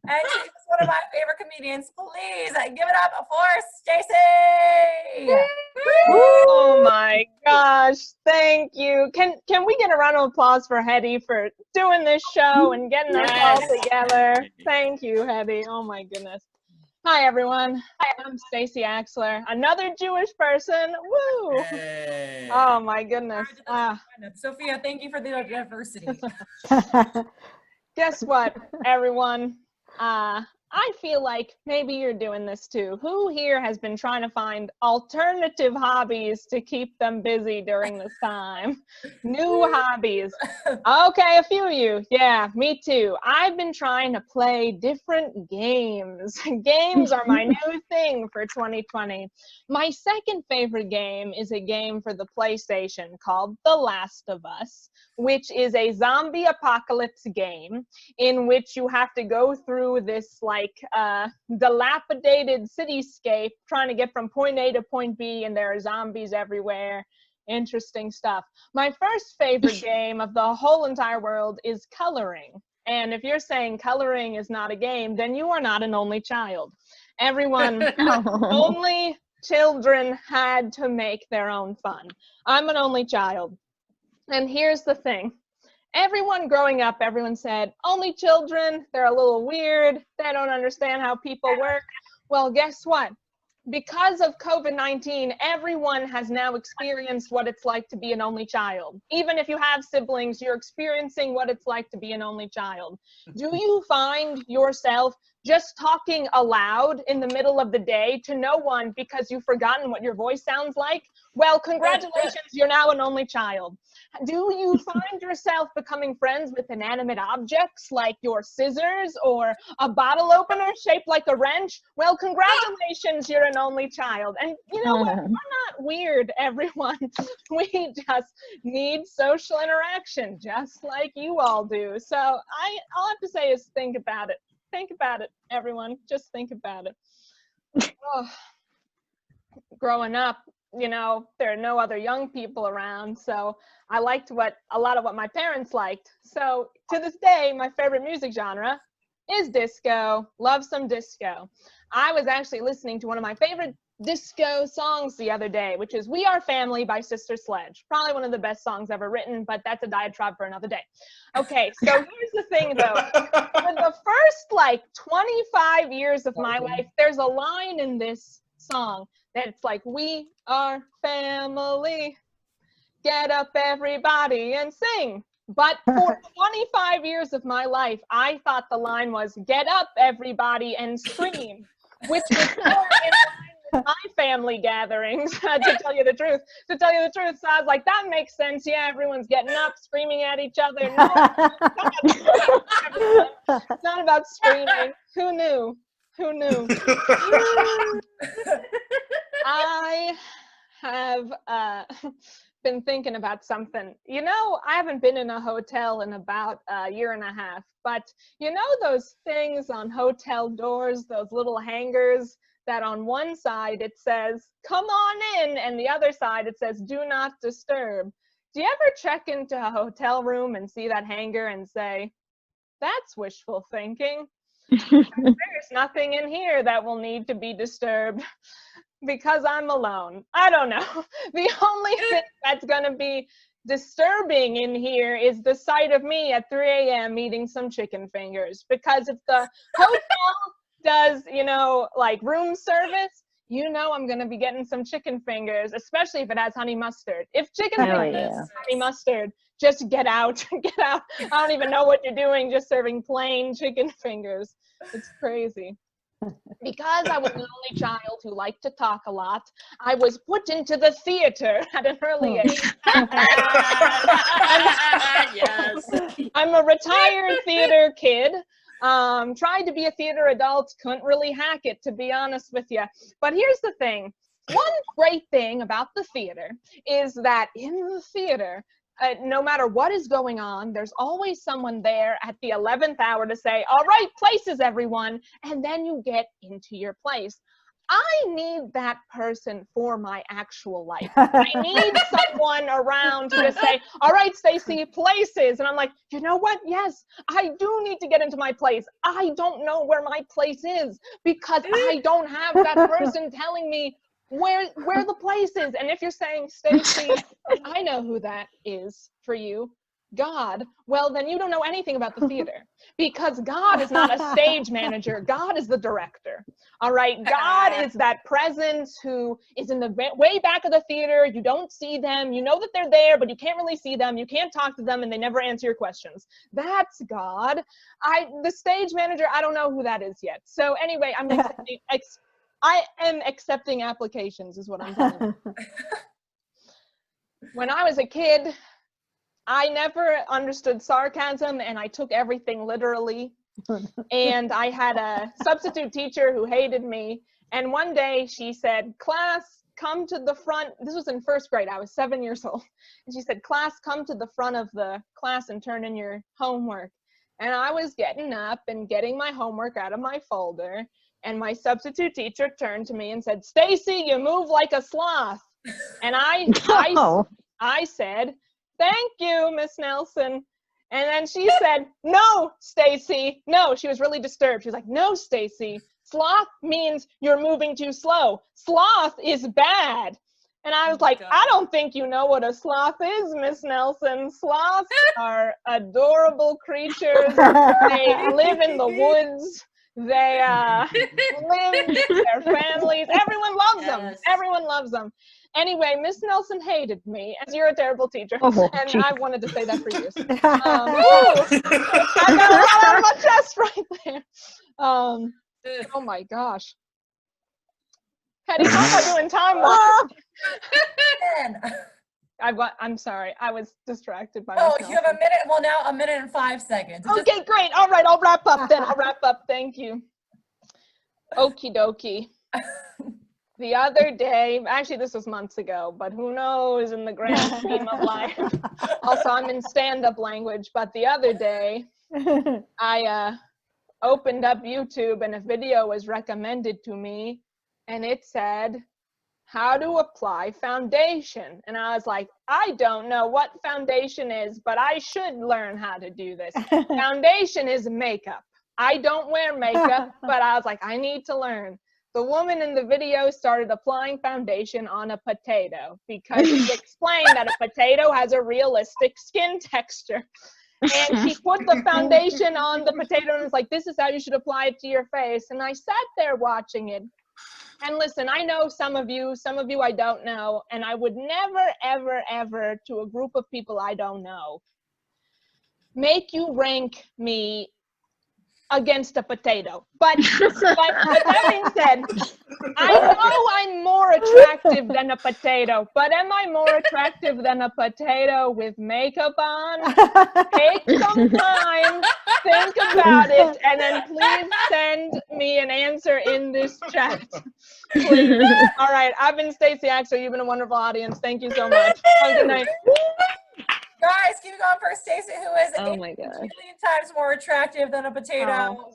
And she's one of my favorite comedians. Please give it up for Stacey. Oh my gosh, thank you. Can we get a round of applause for Hedi for doing this show and getting us all together? Thank you, Hedi. Oh my goodness. Hi everyone, I'm Stacey Axler, another Jewish person. Woo! Hey. Oh my goodness. Sophia, thank you for the diversity. Guess what, everyone? I feel like maybe you're doing this too. Who here has been trying to find alternative hobbies to keep them busy during this time? New hobbies. Okay, a few of you. Yeah, me too. I've been trying to play different games. Games are my new thing for 2020. My second favorite game is a game for the PlayStation called The Last of Us, which is a zombie apocalypse game in which you have to go through this dilapidated cityscape trying to get from point A to point B, and there are zombies everywhere. Interesting stuff. My first favorite game of the whole entire world is coloring. And if you're saying coloring is not a game, then you are not an only child. Everyone, only children had to make their own fun. I'm an only child. And here's the thing. Everyone growing up, everyone said, only children, they're a little weird, they don't understand how people work. Well, guess what? Because of COVID-19, everyone has now experienced what it's like to be an only child. Even if you have siblings, you're experiencing what it's like to be an only child. Do you find yourself just talking aloud in the middle of the day to no one because you've forgotten what your voice sounds like? Well, congratulations, you're now an only child. Do you find yourself becoming friends with inanimate objects like your scissors or a bottle opener shaped like a wrench? Well, congratulations, you're an only child. And you know what? We're not weird, everyone. We just need social interaction, just like you all do. So all I have to say is think about it. Think about it, everyone. Just think about it. Oh. Growing up, you know, there are no other young people around, so I liked a lot of what my parents liked. So to this day, my favorite music genre is disco. Love some disco. I was actually listening to one of my favorite disco songs the other day, which is We Are Family by Sister Sledge. Probably one of the best songs ever written, but that's a diatribe for another day. Okay, so here's the thing though. For the first 25 years of my life, there's a line in this song that's like, we are family, get up everybody and sing. But for 25 years of my life, I thought the line was, get up everybody and scream, which was more in line with my family gatherings, to tell you the truth. So I was like, that makes sense. Yeah, everyone's getting up, screaming at each other. No, it's not about screaming. Who knew? Who knew? I have been thinking about something. You know, I haven't been in a hotel in about a year and a half, but you know those things on hotel doors, those little hangers that on one side it says, come on in, and the other side it says, do not disturb. Do you ever check into a hotel room and see that hanger and say, that's wishful thinking? There's nothing in here that will need to be disturbed because I'm alone. I don't know. The only thing that's going to be disturbing in here is the sight of me at 3 a.m. eating some chicken fingers, because if the hotel does, you know, like room service, you know I'm going to be getting some chicken fingers, especially if it has honey mustard. If chicken fingers has honey mustard, just get out. Get out. I don't even know what you're doing, just serving plain chicken fingers. It's crazy. Because I was an only child who liked to talk a lot, I was put into the theater at an early age. Yes. I'm a retired theater kid. Tried to be a theater adult, couldn't really hack it, to be honest with you. But here's the thing. One great thing about the theater is that in the theater, no matter what is going on, there's always someone there at the 11th hour to say, all right, places, everyone, and then you get into your place. I need that person for my actual life. I need someone around to just say, all right, Stacey, places. And I'm like, you know what? Yes, I do need to get into my place. I don't know where my place is because I don't have that person telling me where the place is. And if you're saying, Stacey, I know who that is for you, God, well, then you don't know anything about the theater, because God is not a stage manager. God is the director. All right. God is that presence who is in the way back of the theater. You don't see them. You know that they're there, but you can't really see them. You can't talk to them, and they never answer your questions. That's God. The stage manager, I don't know who that is yet. So anyway, I am accepting applications is what I'm telling you. When I was a kid, I never understood sarcasm, and I took everything literally. And I had a substitute teacher who hated me. And one day she said, class, come to the front. This was in first grade. I was 7 years old. And she said, class, come to the front of the class and turn in your homework. And I was getting up and getting my homework out of my folder. And my substitute teacher turned to me and said, Stacey, you move like a sloth. And I said, thank you, Miss Nelson. And then she said, no, Stacey, no. She was really disturbed. She was like, no, Stacey, sloth means you're moving too slow. Sloth is bad. And I was like, I don't think you know what a sloth is, Miss Nelson. Sloths are adorable creatures. They live in the woods. They live with their families. Everyone loves them. Everyone loves them. Anyway, Miss Nelson hated me, as you're a terrible teacher, and I wanted to say that for years. I got a lot out of my chest right there. Oh my gosh. Hedi, how am I doing time-wise? I'm sorry, I was distracted by Oh, you have a minute? Well, now a minute and 5 seconds. Okay, great. All right, I'll wrap up then. Thank you. Okie dokie. The other day, actually this was months ago, but who knows in the grand scheme of life. Also, I'm in stand-up language, but the other day, I opened up YouTube and a video was recommended to me, and it said, how to apply foundation. And I was like, I don't know what foundation is, but I should learn how to do this. Foundation is makeup. I don't wear makeup, but I was like, I need to learn. The woman in the video started applying foundation on a potato because she explained that a potato has a realistic skin texture. And she put the foundation on the potato and was like, this is how you should apply it to your face. And I sat there watching it. And listen, I know some of you I don't know, and I would never, ever, ever, to a group of people I don't know, make you rank me against a potato. But that being said, I know I'm more attractive than a potato, but am I more attractive than a potato with makeup on? Take some time, think about it, and then please send me an answer in this chat. Please. All right, I've been Stacey Axel. You've been a wonderful audience. Thank you so much. Have a good night. Guys, keep it going for Stacey, who is 8 Oh my gosh. million times more attractive than a potato.